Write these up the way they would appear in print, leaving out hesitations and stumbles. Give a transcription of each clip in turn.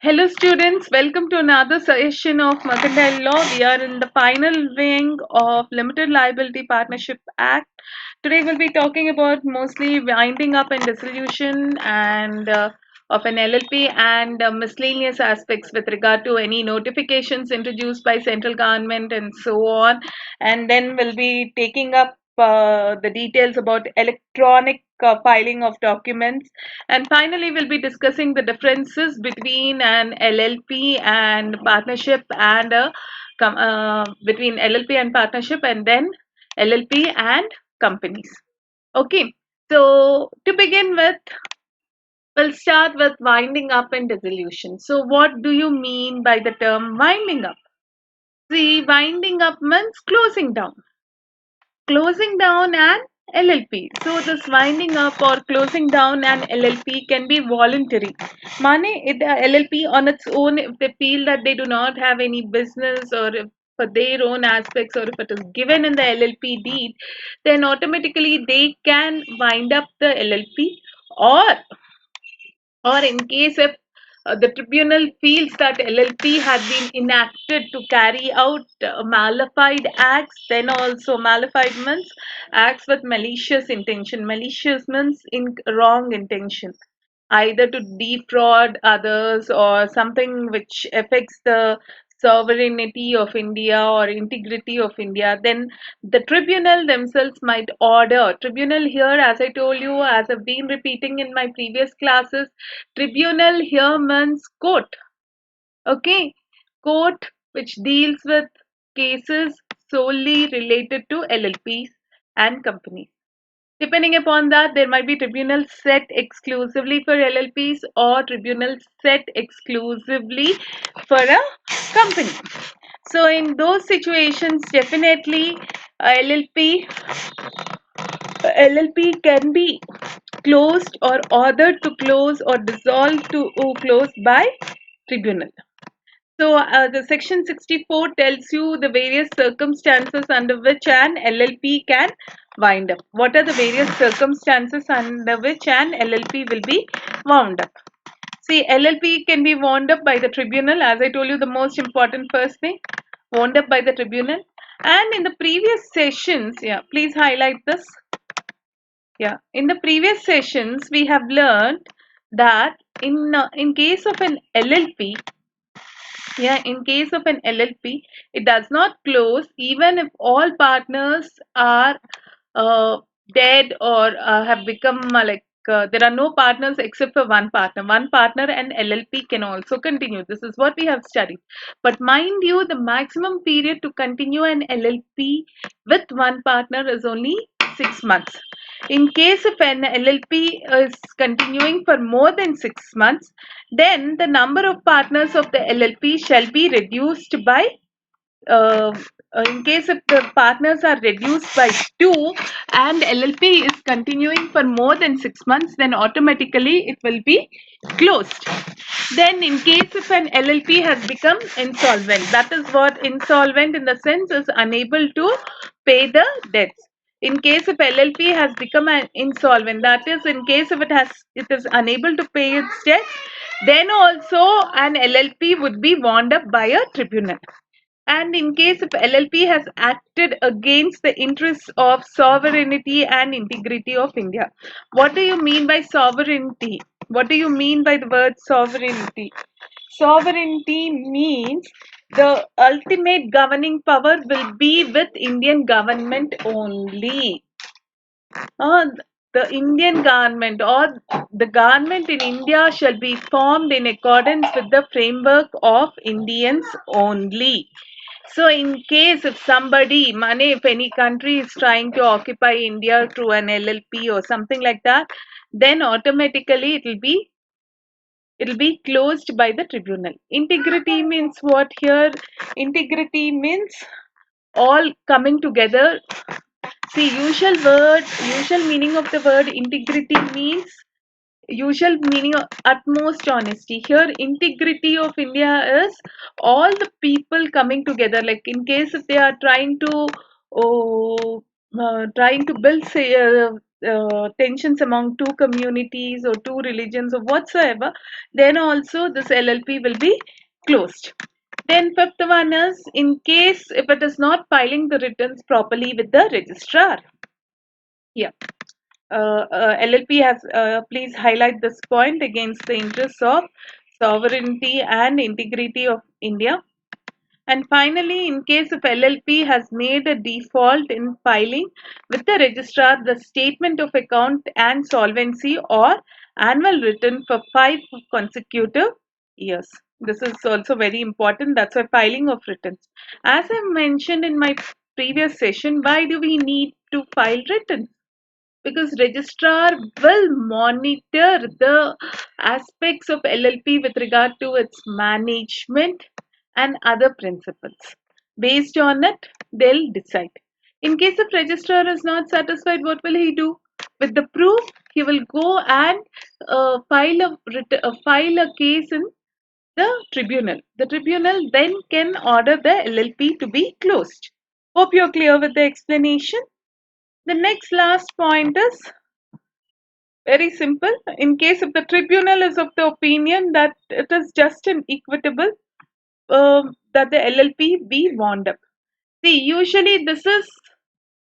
Hello students, welcome to another session of Mercantile Law. We are in the final wing of Limited Liability Partnership Act. Today we'll be talking about mostly winding up and dissolution and of an LLP and miscellaneous aspects with regard to any notifications introduced by central government and so on. And then we'll be taking up the details about electronic filing of documents, and finally we'll be discussing the differences between an LLP and partnership and between LLP and partnership, and then LLP and companies. Okay, so to begin with, we'll start with winding up and dissolution. So what do you mean by the term winding up? See, winding up means closing down an LLP. So this winding up or closing down an LLP can be voluntary. Mane, the LLP on its own, if they feel that they do not have any business, or if for their own aspects, or if it is given in the LLP deed, then automatically they can wind up the LLP, or in case if the tribunal feels that LLP had been enacted to carry out malified acts, then also malified means acts with malicious intention. Malicious means in wrong intention, either to defraud others or something which affects the sovereignty of India or integrity of India, then the tribunal themselves might order. Tribunal here, as I told you, as I've been repeating in my previous classes, tribunal here means court. Okay, court which deals with cases solely related to LLPs and companies. Depending upon that, there might be tribunals set exclusively for LLPs or tribunals set exclusively for a company. So in those situations, definitely LLP can be closed or ordered to close or dissolved to close by tribunal. So the section 64 tells you the various circumstances under which an LLP can wind up. What are the various circumstances under which an LLP will be wound up? See, LLP can be wound up by the tribunal, as I told you, the most important first thing, wound up by the tribunal. And in the previous sessions, yeah, please highlight this. Yeah, in the previous sessions, we have learned that in case of an LLP, yeah, in case of an LLP, it does not close even if all partners are uh, dead or have become there are no partners except for one partner. One partner and LLP can also continue. This is what we have studied. But mind you, the maximum period to continue an LLP with one partner is only 6 months. In case if an LLP is continuing for more than 6 months, then the number of partners of the LLP shall be reduced by uh, in case if the partners are reduced by 2 and LLP is continuing for more than 6 months, then automatically it will be closed. Then in case if an LLP has become insolvent, that is what insolvent in the sense is unable to pay the debts. In case if LLP has become an insolvent, that is in case if it is unable to pay its debts, then also an LLP would be wound up by a tribunal. And in case if LLP has acted against the interests of sovereignty and integrity of India. What do you mean by sovereignty? What do you mean by the word sovereignty? Sovereignty means the ultimate governing power will be with Indian government only. The Indian government or the government in India shall be formed in accordance with the framework of Indians only. So in case if somebody, money, if any country is trying to occupy India through an LLP or something like that, then automatically it'll be closed by the tribunal. Integrity means what here? Integrity means all coming together. See, usual meaning of the word integrity means usual meaning of utmost honesty. Here integrity of India is all the people coming together, like in case if they are trying to build, say, tensions among two communities or two religions or whatsoever, then also this LLP will be closed. Then fifth one is in case if it is not filing the returns properly with the registrar. Yeah. LLP has, please highlight this point against the interests of sovereignty and integrity of India. And finally, in case if LLP has made a default in filing with the registrar the statement of account and solvency or annual return for 5 consecutive years. This is also very important. That's why filing of returns. As I mentioned in my previous session, why do we need to file returns? Because registrar will monitor the aspects of LLP with regard to its management and other principles. Based on it, they'll decide. In case if registrar is not satisfied, what will he do? With the proof, he will go and file a case in the tribunal. The tribunal then can order the LLP to be closed. Hope you're clear with the explanation. The next last point is very simple. In case if the tribunal is of the opinion that it is just and equitable, that the LLP be wound up. See, usually this is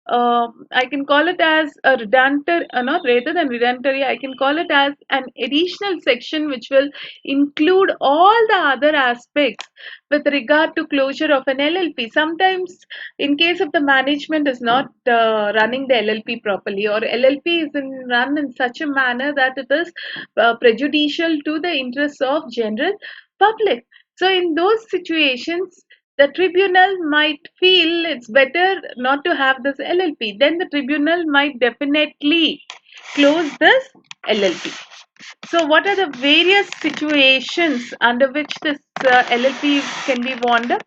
I can call it as a redundant, not rather than redundant, I can call it as an additional section which will include all the other aspects with regard to closure of an LLP. Sometimes, in case of the management is not running the LLP properly, or LLP is run in such a manner that it is prejudicial to the interests of general public. So, in those situations, the tribunal might feel it's better not to have this LLP. Then the tribunal might definitely close this LLP. So, what are the various situations under which this LLP can be wound up?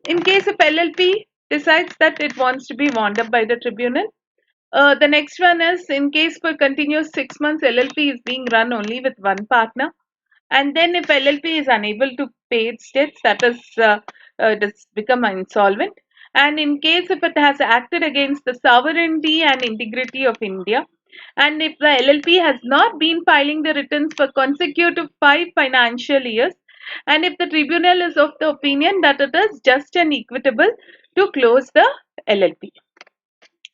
In case of LLP decides that it wants to be wound up by the tribunal, the next one is in case for continuous 6 months LLP is being run only with one partner, and then if LLP is unable to pay its debts, that is, does become insolvent. And in case if it has acted against the sovereignty and integrity of India, and if the LLP has not been filing the returns for consecutive 5 financial years, and if the tribunal is of the opinion that it is just and equitable to close the LLP.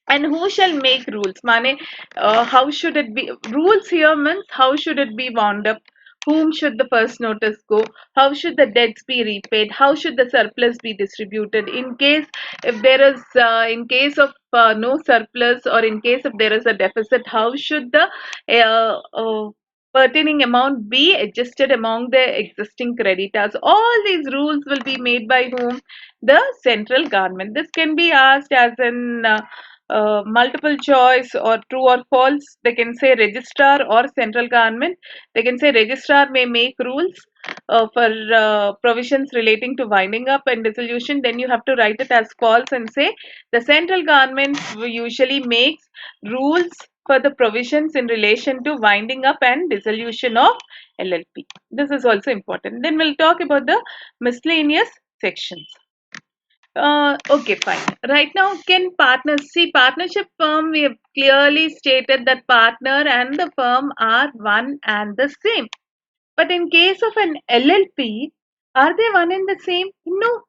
And who shall make rules? Mane, how should it be? Rules here means how should it be wound up? Whom should the first notice go? How should the debts be repaid? How should the surplus be distributed? In case if there is, in case of no surplus, or in case if there is a deficit, how should the pertaining amount be adjusted among the existing creditors? All these rules will be made by whom? The central government. This can be asked as in multiple choice or true or false. They can say registrar or central government. They can say registrar may make rules for provisions relating to winding up and dissolution. Then you have to write it as false and say the central government usually makes rules for the provisions in relation to winding up and dissolution of LLP. This is also important. Then we'll talk about the miscellaneous sections. Okay, fine. Right now, can partners see partnership firm? We have clearly stated that partner and the firm are one and the same. But in case of an LLP, are they one and the same? No.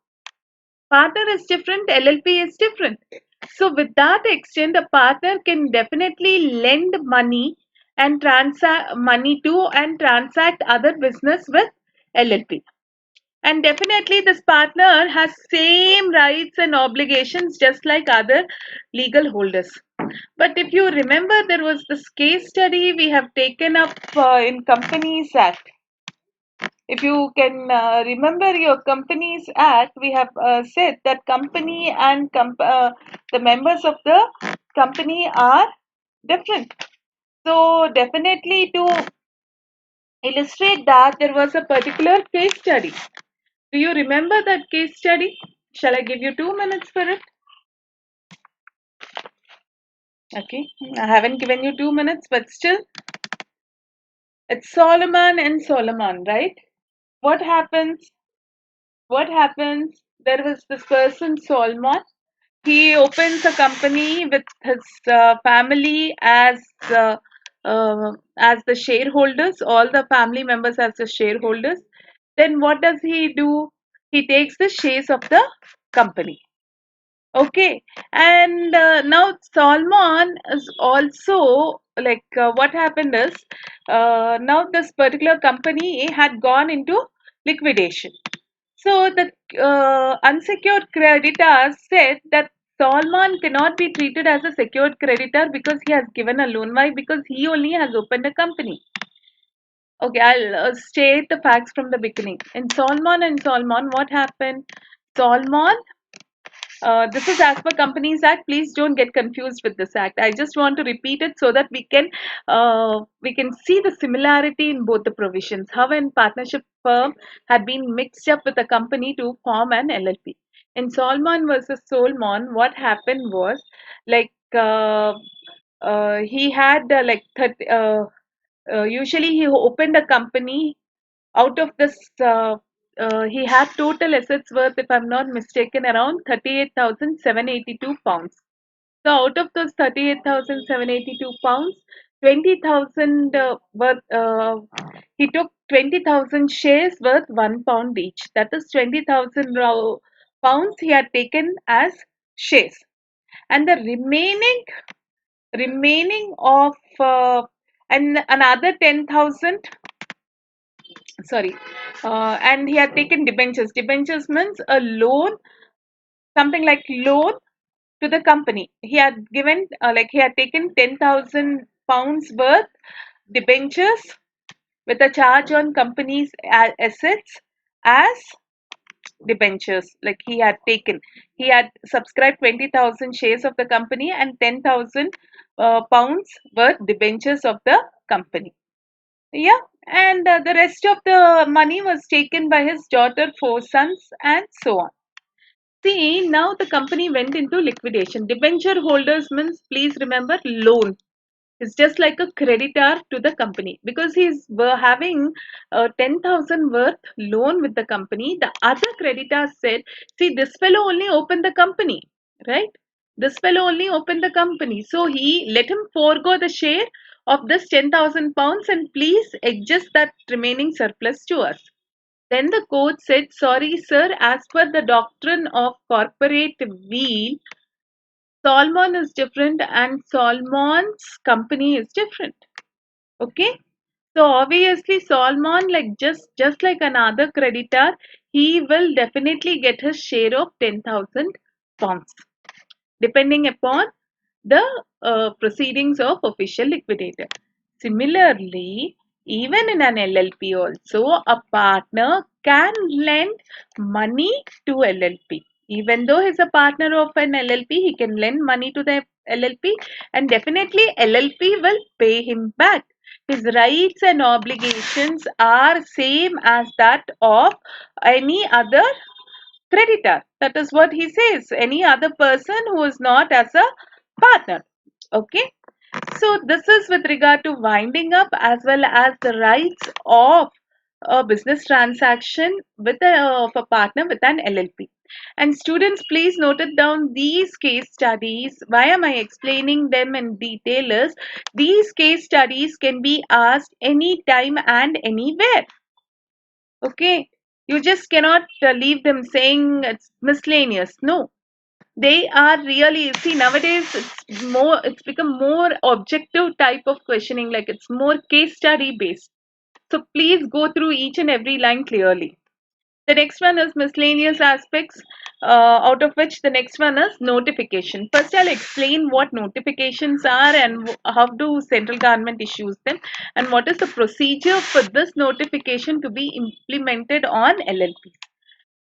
Partner is different, LLP is different. So, with that extent, a partner can definitely lend money and transact money to and transact other business with LLP. And definitely this partner has same rights and obligations just like other legal holders. But if you remember, there was this case study we have taken up in Companies Act. If you can remember your Companies Act, we have said that company and the members of the company are different. So definitely to illustrate that, there was a particular case study. Do you remember that case study? Shall I give you 2 minutes for it? Okay, I haven't given you 2 minutes, but still, it's Solomon and Solomon, right? What happens? What happens? There was this person, Solomon. he opens a company with his family uh, as the shareholders, all the family members as the shareholders. Then what does he do? He takes the shares of the company. Okay, and now Salman is also like what happened is now this particular company had gone into liquidation. So the unsecured creditor said that Salman cannot be treated as a secured creditor because he has given a loan. Why? Because he only has opened a company. Okay, I'll state the facts from the beginning. In Salman and Salman, what happened? Salman, this is as per Companies Act. Please don't get confused with this act. I just want to repeat it so that we can see the similarity in both the provisions. How an partnership firm had been mixed up with a company to form an LLP. In Salman versus Solomon, what happened was like he had like 30, usually he opened a company out of this, he had total assets worth, if I'm not mistaken, around 38,782 pounds. So out of those 38,782 pounds, 20,000 he took 20,000 shares worth £1 each. That is 20,000 pounds he had taken as shares. And the remaining of and another 10,000, sorry, and he had taken debentures means a loan, something like loan to the company. He had given like he had taken 10,000 pounds worth debentures with a charge on company's assets as debentures. Like he had subscribed 20,000 shares of the company and 10,000 pounds worth debentures of the company. Yeah, and the rest of the money was taken by his daughter, four sons, and so on. See, now the company went into liquidation. Debenture holders means, please remember, loan. It's just like a creditor to the company because he's having 10,000 worth loan with the company. The other creditor said, see, this fellow only opened the company, right? This fellow only opened the company. So he let him forego the share of this 10,000 pounds and please adjust that remaining surplus to us. Then the court said, sorry, sir, as per the doctrine of corporate weal, Solomon is different and Solomon's company is different. Okay. So obviously Solomon, like just like another creditor, he will definitely get his share of 10,000 pounds, depending upon the proceedings of official liquidator. Similarly, even in an LLP also, a partner can lend money to LLP. Even though he's a partner of an LLP, he can lend money to the LLP and definitely LLP will pay him back. His rights and obligations are same as that of any other creditor. That is what he says. Any other person who is not as a partner. Okay. So this is with regard to winding up as well as the rights of a business transaction with of a partner with an LLP. And students, please note it down. These case studies, why am I explaining them in detail is these case studies can be asked anytime and anywhere. Okay, you just cannot leave them saying it's miscellaneous. No, they are really, see, nowadays it's become more objective type of questioning, like it's more case study based. So please go through each and every line clearly. The next one is miscellaneous aspects, out of which the next one is notification. First, I'll explain what notifications are and how do central government issues them and what is the procedure for this notification to be implemented on LLP.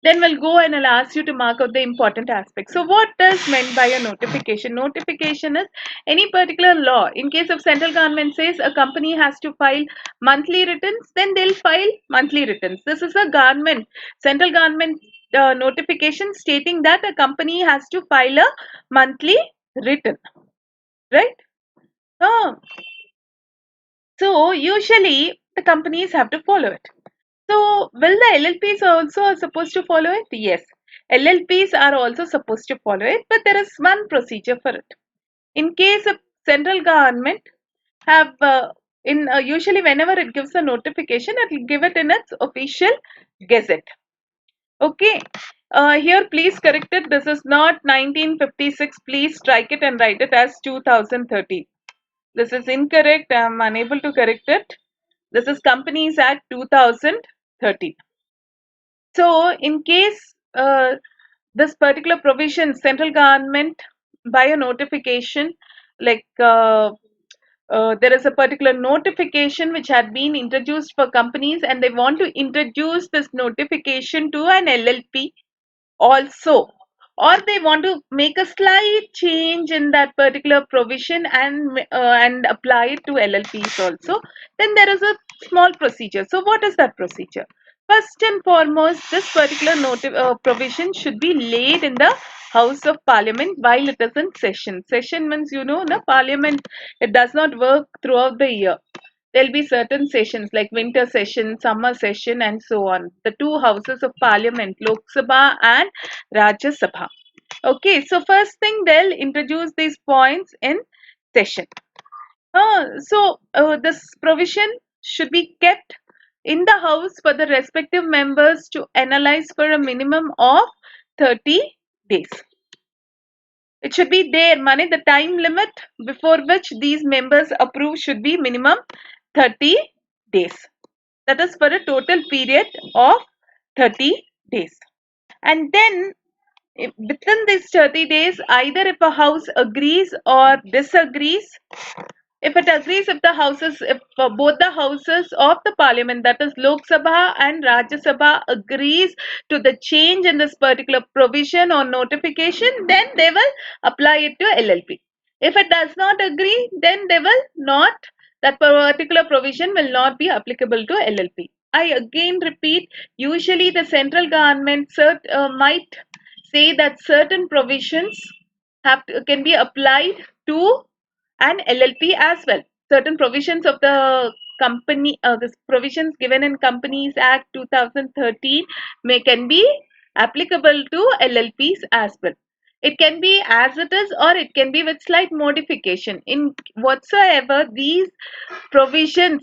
Then we'll go and I'll ask you to mark out the important aspects. So what is meant by a notification? Notification is any particular law. In case of central government says a company has to file monthly returns, then they'll file monthly returns. This is a central government notification stating that a company has to file a monthly return, right? Oh, so usually the companies have to follow it. So will the LLPs also supposed to follow it? Yes. LLPs are also supposed to follow it, but there is one procedure for it. In case of central government have in usually whenever it gives a notification, it will give it in its official gazette. Okay. Here, please correct it. This is not 1956. Please strike it and write it as 2013. This is incorrect. I am unable to correct it. This is Companies Act 2013. So, in case this particular provision, central government by a notification, like there is a particular notification which had been introduced for companies, and they want to introduce this notification to an LLP also, or they want to make a slight change in that particular provision and apply it to LLPs also, then there is a small procedure. So what is that procedure? First and foremost, this particular provision should be laid in the House of Parliament while it is in session. Session means, you know, the Parliament, it does not work throughout the year. There'll be certain sessions like winter session, summer session, and so on. The two houses of parliament, Lok Sabha and Rajya Sabha. Okay, so first thing they'll introduce these points in session. This provision should be kept in the house for the respective members to analyze for a minimum of 30 days. It should be there, money. The time limit before which these members approve should be minimum 30 days. That is for a total period of 30 days. And then within these 30 days, either if a house agrees or disagrees, if it agrees, if both the houses of the parliament, that is Lok Sabha and Rajya Sabha, agrees to the change in this particular provision or notification, then they will apply it to LLP. If it does not agree, then they will not, that particular provision will not be applicable to LLP. I again repeat, usually the central government might say that certain provisions can be applied to and LLP as well. Certain provisions of the the provisions given in Companies Act 2013 can be applicable to LLPs as well. It can be as it is, or it can be with slight modification. In whatsoever these provisions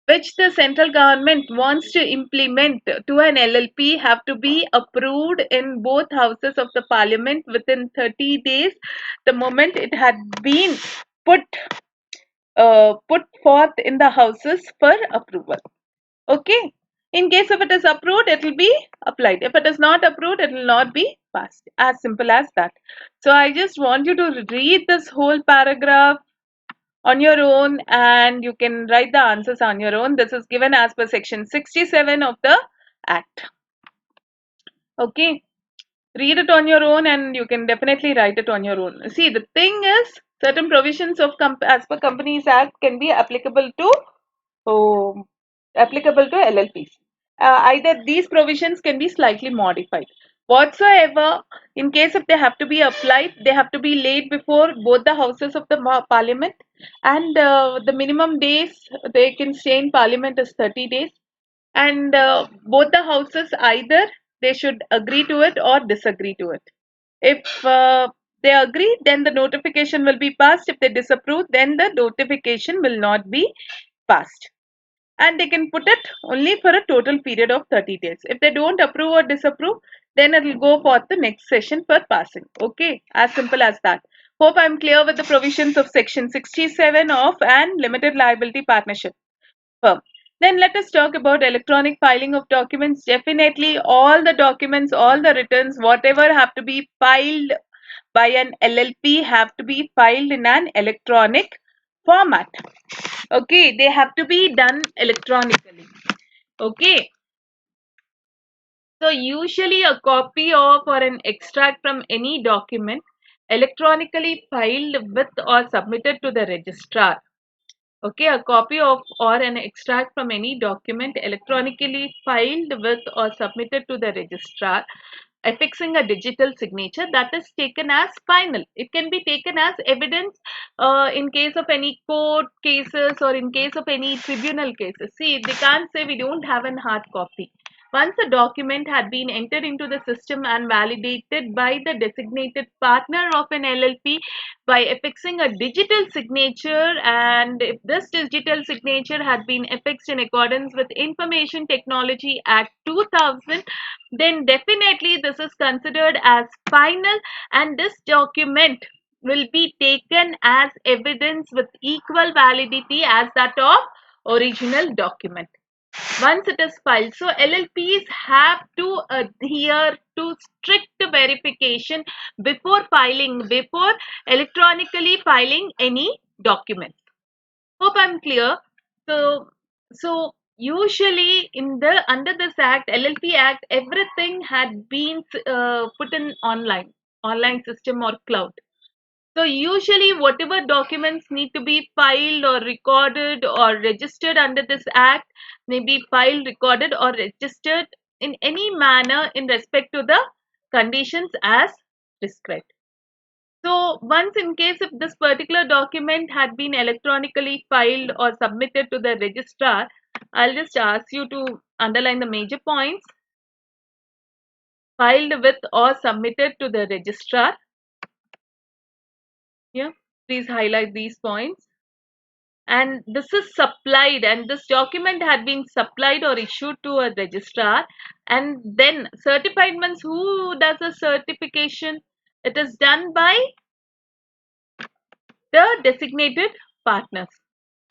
which the central government wants to implement to an LLP have to be approved in both houses of the parliament within 30 days, the moment it had been put put forth in the houses for approval. Okay. In case if it is approved, it will be applied. If it is not approved, it will not be passed. As simple as that. So I just want you to read this whole paragraph on your own, and you can write the answers on your own. This is given as per section 67 of the Act. Okay. Read it on your own, and you can definitely write it on your own. See, the thing is, certain provisions of as per Companies Act can be applicable to LLPs. Either these provisions can be slightly modified. Whatsoever, in case if they have to be applied, they have to be laid before both the houses of the parliament, and the minimum days they can stay in parliament is 30 days, and both the houses, either they should agree to it or disagree to it. If they agree, then the notification will be passed. If they disapprove, then the notification will not be passed, and they can put it only for a total period of 30 days. If they don't approve or disapprove, then it will go for the next session for passing. Okay, as simple as that. Hope I'm clear with the provisions of section 67 of an limited liability partnership firm. Then let us talk about electronic filing of documents. Definitely all the documents, all the returns, whatever have to be filed by an LLP have to be filed in an electronic format. Okay, they have to be done electronically. Okay, so usually a copy of or an extract from any document electronically filed with or submitted to the registrar. Okay, a copy of or an extract from any document electronically filed with or submitted to the registrar, affixing a digital signature, that is taken as final. It can be taken as evidence in case of any court cases or in case of any tribunal cases. See, they can't say we don't have an hard copy. Once a document had been entered into the system and validated by the designated partner of an LLP by affixing a digital signature, and if this digital signature had been affixed in accordance with Information Technology Act 2000, then definitely this is considered as final, and this document will be taken as evidence with equal validity as that of original document once it is filed. So LLPs have to adhere to strict verification before electronically filing any document. Hope I'm clear. So usually in the under this act, LLP Act, everything had been put in online system or cloud. So usually whatever documents need to be filed or recorded or registered under this act may be filed, recorded or registered in any manner in respect to the conditions as described. So once in case if this particular document had been electronically filed or submitted to the registrar, I'll just ask you to underline the major points. Filed with or submitted to the registrar. Yeah, please highlight these points. And this is supplied, and this document had been supplied or issued to a registrar, and then certified means who does the certification? It is done by the designated partners.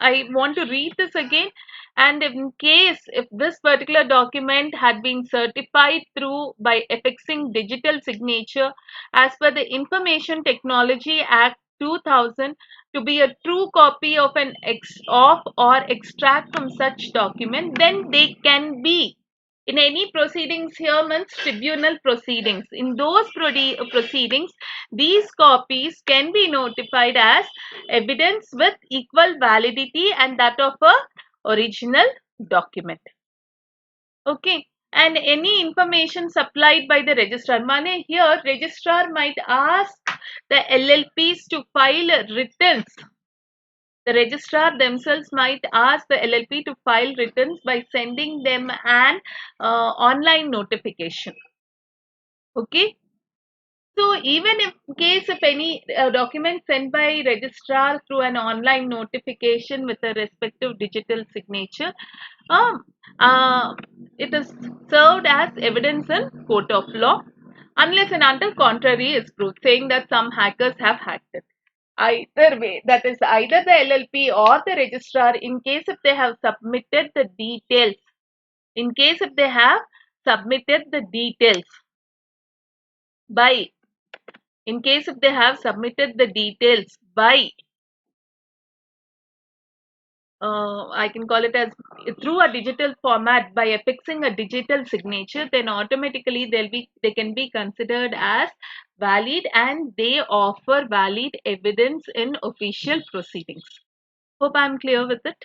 I want to read this again. And in case if this particular document had been certified through by affixing digital signature as per the Information Technology Act 2000 to be a true copy of an of or extract from such document, then they can be in any proceedings. Here means tribunal proceedings. In those proceedings, these copies can be notified as evidence with equal validity and that of a original document. Okay. And any information supplied by the registrar. Mane here registrar might ask the LLPs to file returns. The registrar themselves might ask the LLP to file returns by sending them an online notification. Okay. So even in case of any document sent by registrar through an online notification with a respective digital signature, um, uh, it is served as evidence in court of law unless and until contrary is proved, saying that some hackers have hacked it. Either way, that is either the LLP or the registrar, in case if they have submitted the details, in case if they have submitted the details by in case if they have submitted the details by I can call it as through a digital format by affixing a digital signature, then automatically they can be considered as valid and they offer valid evidence in official proceedings. Hope I'm clear with it.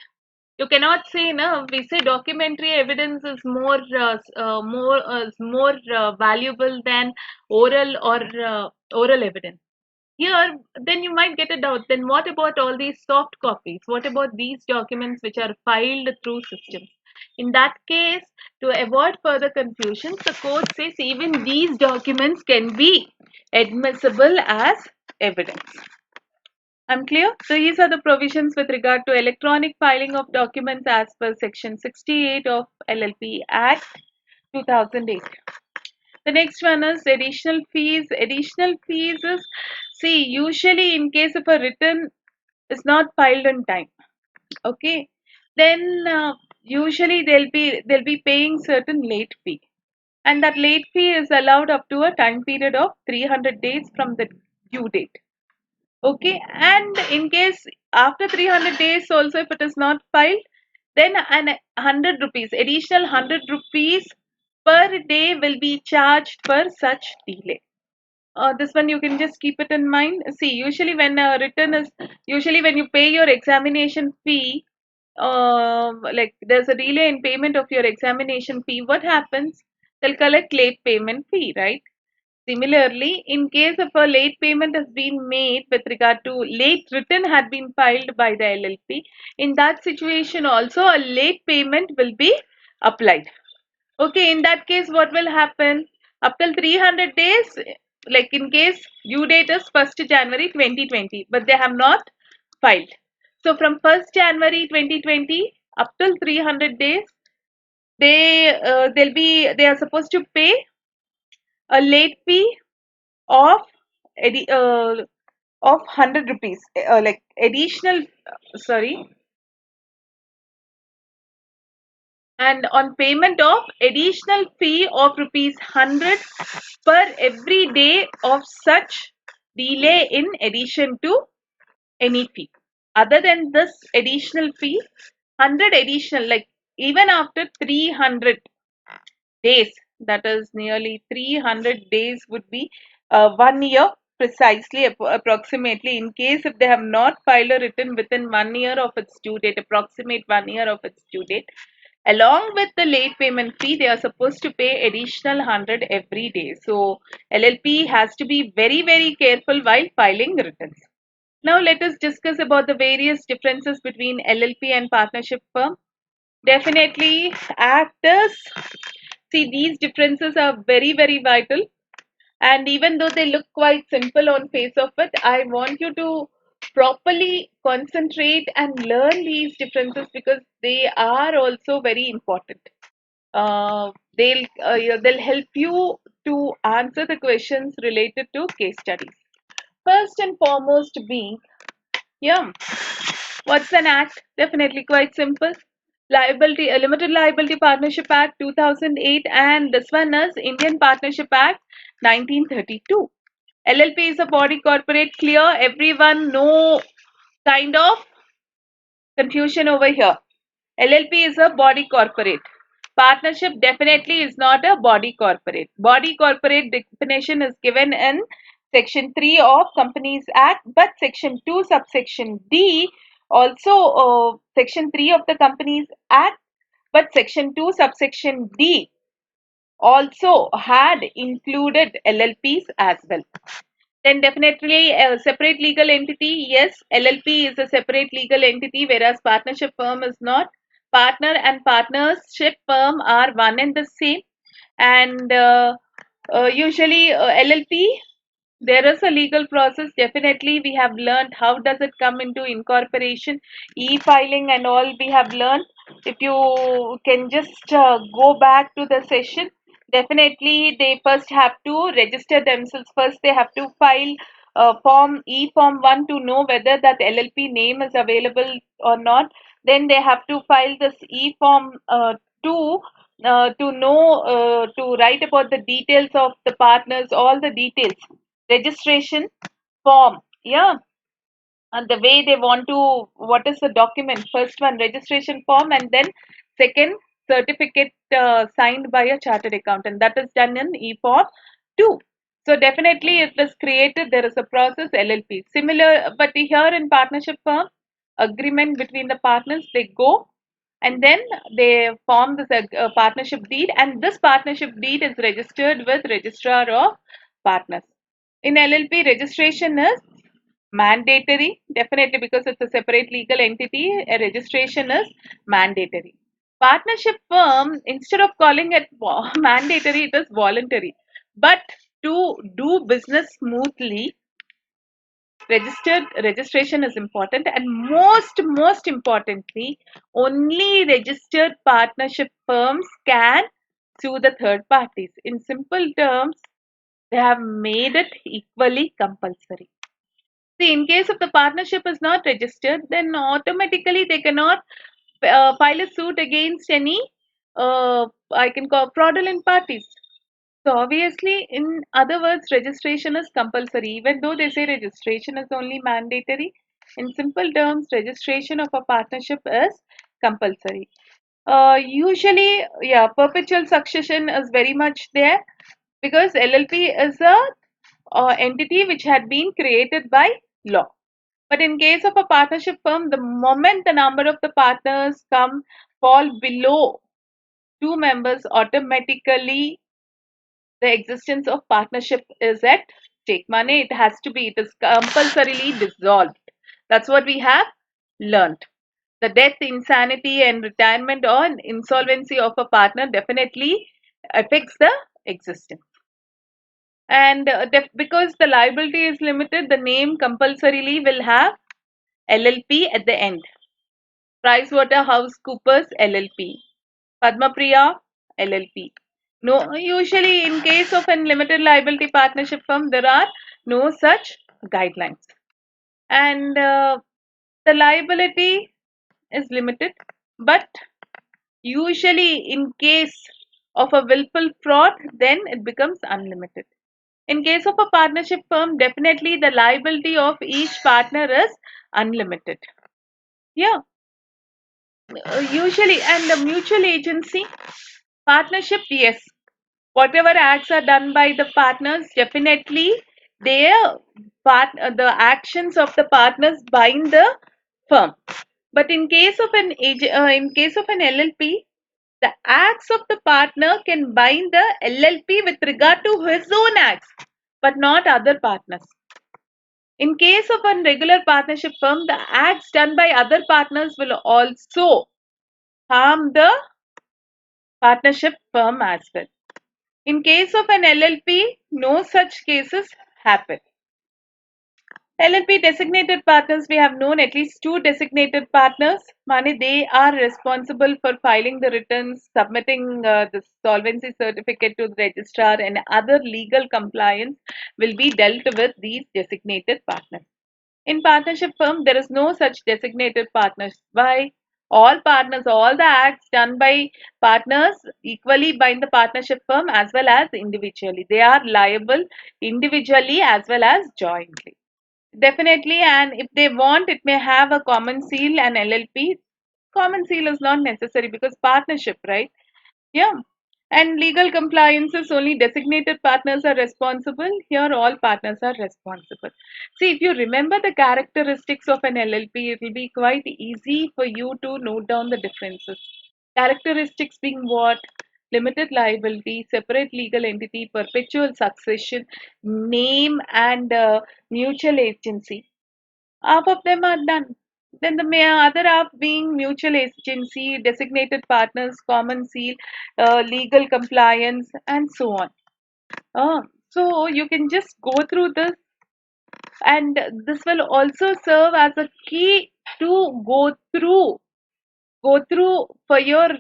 You cannot say no. We say documentary evidence is more valuable than oral evidence. Here, then you might get a doubt. Then what about all these soft copies? What about these documents which are filed through systems? In that case, to avoid further confusions, the court says even these documents can be admissible as evidence. I'm clear? So these are the provisions with regard to electronic filing of documents as per section 68 of LLP Act 2008. The next one is additional fees. Additional fees is, see, usually in case of a return is not filed on time, okay, then usually they'll be paying certain late fee, and that late fee is allowed up to a time period of 300 days from the due date. Okay, and in case after 300 days also if it is not filed, then an 100 rupees, additional 100 rupees per day will be charged for such delay. This one you can just keep it in mind. See, usually when a return is, usually when you pay your examination fee, like there's a delay in payment of your examination fee, what happens? They'll collect late payment fee, right? Similarly, in case of a late payment has been made with regard to late return had been filed by the LLP, in that situation also a late payment will be applied. Okay, in that case, what will happen? Up till 300 days, like in case due date is 1st January 2020, but they have not filed. So from 1st January 2020 up till 300 days, they are supposed to pay a late fee of of 100 rupees, like additional, sorry, and on payment of additional fee of rupees 100 per every day of such delay in addition to any fee. Other than this additional fee, 100 additional, like even after 300 days, that is nearly 300 days would be 1 year precisely, approximately, in case if they have not filed a return within 1 year of its due date, approximate 1 year of its due date, along with the late payment fee, they are supposed to pay additional 100 every day. So LLP has to be very, very careful while filing returns. Now let us discuss about the various differences between LLP and partnership firm. Definitely actors. See, these differences are very, very vital. And even though they look quite simple on face of it, I want you to properly concentrate and learn these differences because they are also very important. They'll help you to answer the questions related to case studies. First and foremost being, yeah, what's an act? Definitely quite simple. Liability, Limited Liability Partnership Act 2008, and this one is Indian Partnership Act 1932. LLP is a body corporate. Clear? Everyone, no kind of confusion over here. LLP is a body corporate. Partnership definitely is not a body corporate. Body corporate definition is given in Section 3 of Companies Act, but Section 2, subsection D, also Section 3 of the Companies Act, but Section 2, subsection D also had included LLPs as well. Then definitely a separate legal entity. Yes, LLP is a separate legal entity, whereas partnership firm is not. Partner and partnership firm are one and the same. And usually LLP, there is a legal process. Definitely we have learned how does it come into incorporation, e-filing and all we have learned. If you can just go back to the session, definitely they first have to register themselves. First they have to file form e-form 1 to know whether that LLP name is available or not. Then they have to file this e-form 2 to know, to write about the details of the partners, all the details. Registration form, yeah, and the way they want to, what is the document? First one, registration form, and then second, certificate signed by a chartered accountant. That is done in e-form 2. So definitely it is created, there is a process, LLP. Similar, but here in partnership firm, agreement between the partners, they go and then they form this partnership deed, and this partnership deed is registered with registrar of partners. In LLP, registration is mandatory, definitely, because it's a separate legal entity. A registration is mandatory. Partnership firm, instead of calling it mandatory, it is voluntary. But to do business smoothly, registered registration is important, and most importantly, only registered partnership firms can sue the third parties. In simple terms, they have made it equally compulsory. See, in case if the partnership is not registered, then automatically they cannot file a suit against any, I can call, fraudulent parties. So obviously, in other words, registration is compulsory. Even though they say registration is only mandatory, in simple terms, registration of a partnership is compulsory. Usually, yeah, perpetual succession is very much there because LLP is a entity which had been created by law. But in case of a partnership firm, the moment the number of the partners fall below two members, automatically the existence of partnership is at stake. Money, it has to be, it is compulsorily dissolved. That's what we have learned. The death, insanity, and retirement or insolvency of a partner definitely affects the existence. And because the liability is limited, the name compulsorily will have LLP at the end. PricewaterhouseCoopers LLP, Padmapriya LLP. No, usually in case of a limited liability partnership firm, there are no such guidelines. And the liability is limited, but usually in case of a willful fraud, then it becomes unlimited. In case of a partnership firm, definitely the liability of each partner is unlimited. Yeah, usually, and the mutual agency partnership, yes, whatever acts are done by the partners, definitely their the actions of the partners bind the firm. But in case of in case of an LLP, the acts of the partner can bind the LLP with regard to his own acts, but not other partners. In case of a regular partnership firm, the acts done by other partners will also harm the partnership firm as well. In case of an LLP, no such cases happen. LLP designated partners, we have known at least two designated partners. Mani, they are responsible for filing the returns, submitting the solvency certificate to the registrar, and other legal compliance will be dealt with these designated partners. In partnership firm, there is no such designated partners. Why? All partners, all the acts done by partners equally bind the partnership firm as well as individually. They are liable individually as well as jointly. Definitely, and if they want, it may have a common seal and LLP. Common seal is not necessary because partnership, right? Yeah. And legal compliances, only designated partners are responsible. Here, all partners are responsible. See, if you remember the characteristics of an LLP, it will be quite easy for you to note down the differences. Characteristics being what? Limited liability, separate legal entity, perpetual succession, name, and mutual agency. Half of them are done. Then the other half being mutual agency, designated partners, common seal, legal compliance, and so on. So you can just go through this, and this will also serve as a key to go through for your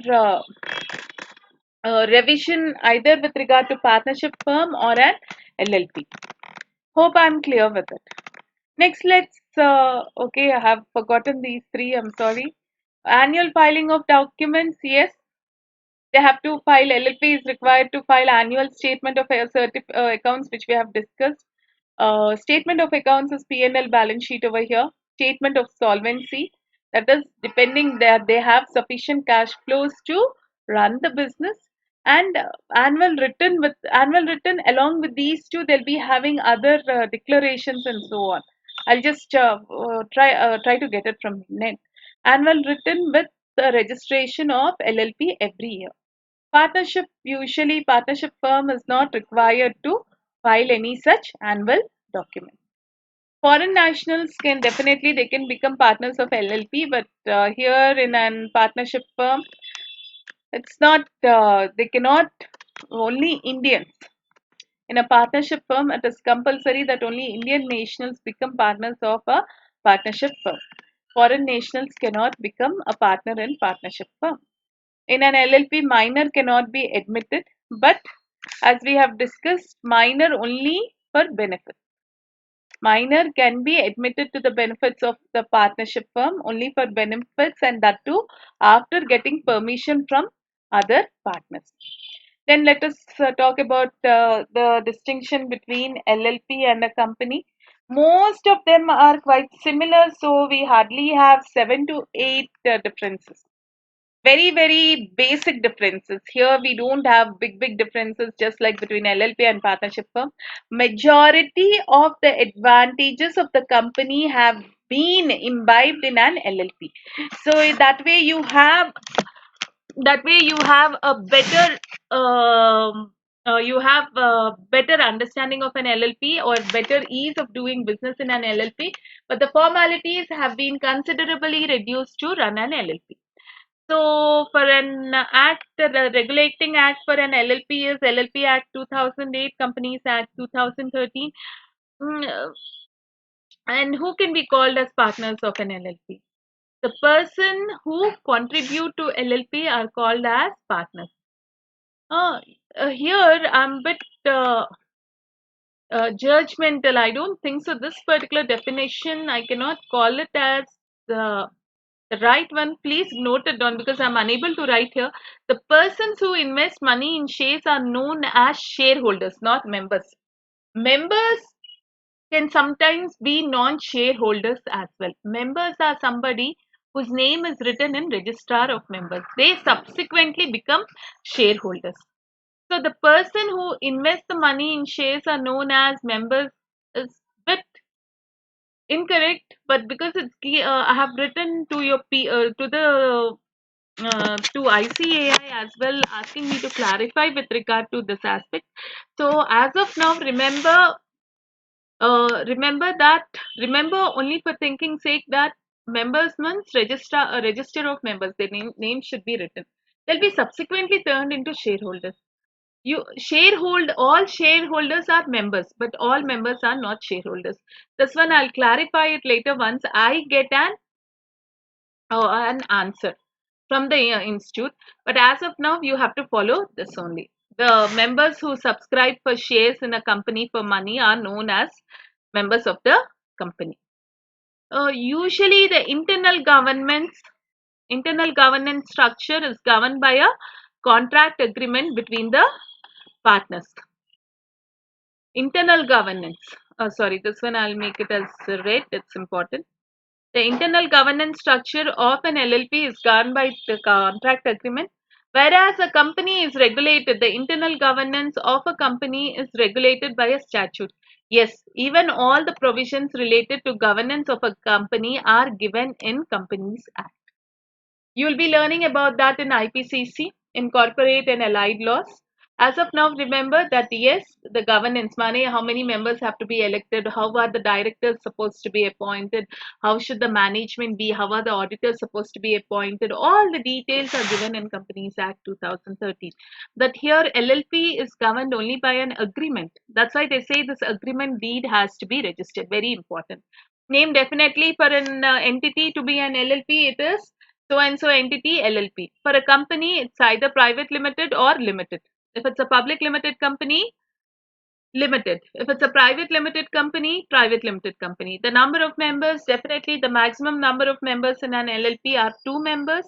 revision either with regard to partnership firm or an LLP. Hope I'm clear with it. Next, okay, I have forgotten these three, I'm sorry. Annual filing of documents, yes, they have to file. LLP is required to file annual statement of accounts, which we have discussed. Statement of accounts is P&L balance sheet over here. Statement of solvency, that is depending that they have sufficient cash flows to run the business. And annual written along with these two, they'll be having other declarations and so on. I'll just try to get it from net. Annual written with the registration of LLP every year. Partnership firm is not required to file any such annual document. Foreign nationals can definitely they can become partners of LLP, but here in an partnership firm, it's not they cannot. Only Indians. In a partnership firm, it is compulsory that only Indian nationals become partners of a partnership firm. Foreign nationals cannot become a partner in partnership firm. In an LLP, minor cannot be admitted, but as we have discussed, minor only for benefit. Minor can be admitted to the benefits of the partnership firm only for benefits, and that too after getting permission from other partners. Then let us talk about the distinction between LLP and a company. Most of them are quite similar, so we hardly have 7 to 8 differences. Very, very basic differences. Here we don't have big differences just like between LLP and partnership firm. Majority of the advantages of the company have been imbibed in an LLP. So that way you have a better you have better understanding of an LLP or better ease of doing business in an LLP, but the formalities have been considerably reduced to run an LLP. So, for an act, the regulating act for an LLP is LLP Act 2008, Companies Act 2013. And who can be called as partners of an LLP? The person who contribute to LLP are called as partners. Here I'm a bit judgmental. I don't think so. This particular definition, I cannot call it as the right one. Please note it down because I'm unable to write here. The persons who invest money in shares are known as shareholders, not members. Members can sometimes be non-shareholders as well. Members are somebody whose name is written in registrar of members. They subsequently become shareholders. So the person who invests the money in shares are known as members is bit incorrect, but because it's I have written to your to the to ICAI as well, asking me to clarify with regard to this aspect. So as of now, remember only for thinking sake that members means a register of members. Their name should be written. They'll be subsequently turned into shareholders. All shareholders are members, but all members are not shareholders. This one I'll clarify it later once I get an answer from the institute. But as of now, you have to follow this only. The members who subscribe for shares in a company for money are known as members of the company. Usually, the internal governance structure is governed by a contract agreement between the partners. Internal governance. Sorry, this one I'll make it as red. It's important. The internal governance structure of an LLP is governed by the contract agreement, whereas a company is regulated. The internal governance of a company is regulated by a statute. Yes, even all the provisions related to governance of a company are given in Companies Act. You will be learning about that in IPCC, in corporate and allied laws. As of now, remember that yes, the governance, money, how many members have to be elected, how are the directors supposed to be appointed, how should the management be, how are the auditors supposed to be appointed, all the details are given in Companies Act 2013. That here LLP is governed only by an agreement. That's why they say this agreement deed has to be registered. Very important. Name definitely for an entity to be an LLP, it is so and so entity LLP. For a company, it's either private limited or limited. If it's a public limited company, limited. If it's a private limited company, private limited company. The number of members, definitely the maximum number of members in an LLP are 2 members.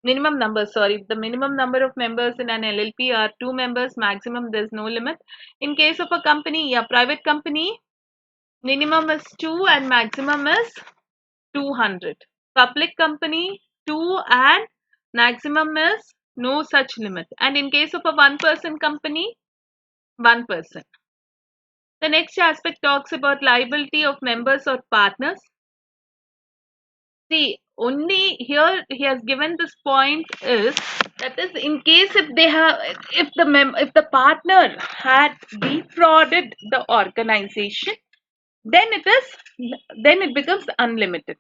Minimum number, sorry, the minimum number of members in an LLP are 2 members. Maximum, there's no limit. In case of a company, a private company, minimum is 2 and maximum is 200. Public company 2 and maximum is no such limit. And in case of a one-person company, 1%. The next aspect talks about liability of members or partners. See, only here he has given this point is that is in case if they have if the partner had defrauded the organization, then it becomes unlimited.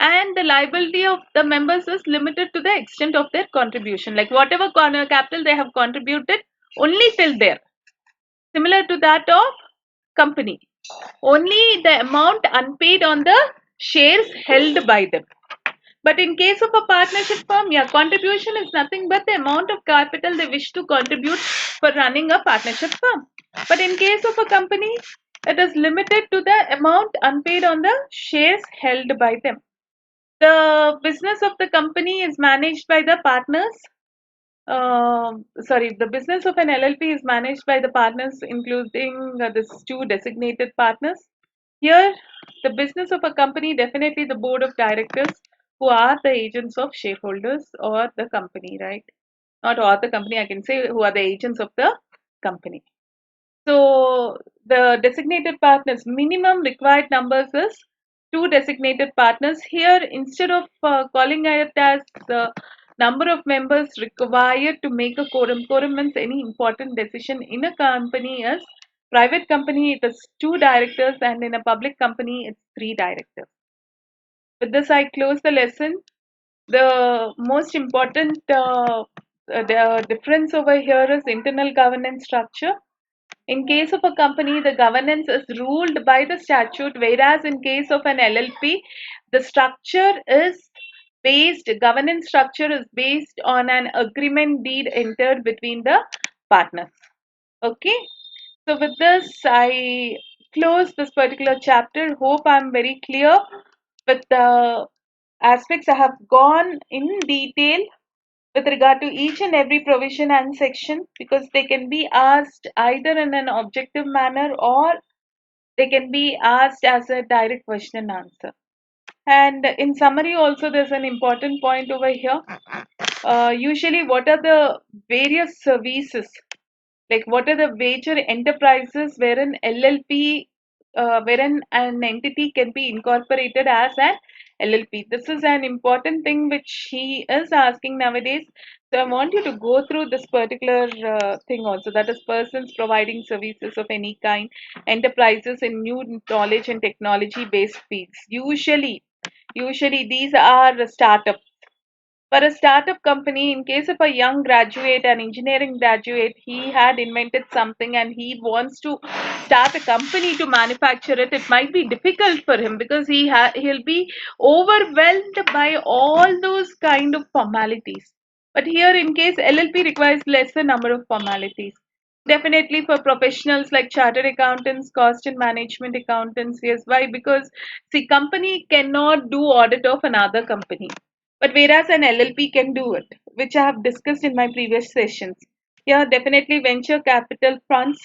And the liability of the members is limited to the extent of their contribution, like whatever capital they have contributed, only till there, similar to that of company, only the amount unpaid on the shares held by them. But in case of a partnership firm, yeah, contribution is nothing but the amount of capital they wish to contribute for running a partnership firm. But in case of a company, it is limited to the amount unpaid on the shares held by them. The business of the company is managed by the partners. The business of an LLP is managed by the partners, including these 2 designated partners. Here, the business of a company, definitely the board of directors, who are the agents of shareholders or the company, right? Not or the company, I can say who are the agents of the company. So the designated partners, minimum required numbers is 2 designated partners. Here, instead of calling it as number of members required to make a quorum. Quorum means any important decision in a company is private company it is 2 directors and in a public company it's 3 directors. With this I close the lesson. The most important the difference over here is internal governance structure. In case of a company, the governance is ruled by the statute, whereas in case of an LLP, the structure is governance structure is based on an agreement deed entered between the partners. Okay, so with this, I close this particular chapter. Hope I'm very clear with the aspects I have gone in detail with regard to each and every provision and section, because they can be asked either in an objective manner or they can be asked as a direct question and answer. And in summary also there's an important point over here. Usually what are the various services, like what are the major enterprises wherein LLP, wherein an entity can be incorporated as an LLP. This is an important thing which he is asking nowadays. So I want you to go through this particular thing also, that is persons providing services of any kind, enterprises in new knowledge and technology based fields. Usually these are startups. For a startup company, in case of a young graduate, an engineering graduate, he had invented something and he wants to start a company to manufacture it. It might be difficult for him because he'll be overwhelmed by all those kind of formalities. But here, in case LLP requires lesser number of formalities. Definitely for professionals like chartered accountants, cost and management accountants. Yes, why? Because see, company cannot do audit of another company. But whereas an LLP can do it, which I have discussed in my previous sessions. Yeah, definitely venture capital funds,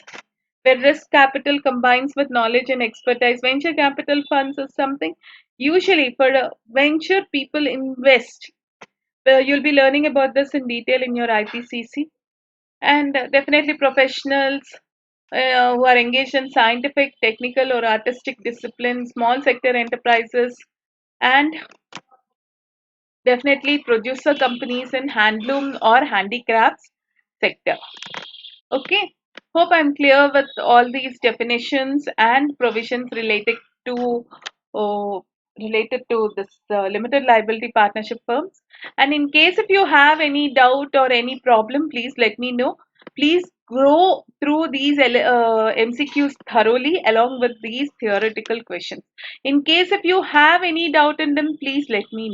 where risk capital combines with knowledge and expertise. Venture capital funds is something usually for venture people invest. You'll be learning about this in detail in your IPCC. And definitely professionals who are engaged in scientific, technical, or artistic disciplines, small sector enterprises, and definitely producer companies in handloom or handicrafts sector. Okay, hope I'm clear with all these definitions and provisions to uh, related to this limited liability partnership firms. And in case if you have any doubt or any problem, please let me know. Please go through these MCQs thoroughly along with these theoretical questions. In case if you have any doubt in them, please let me know.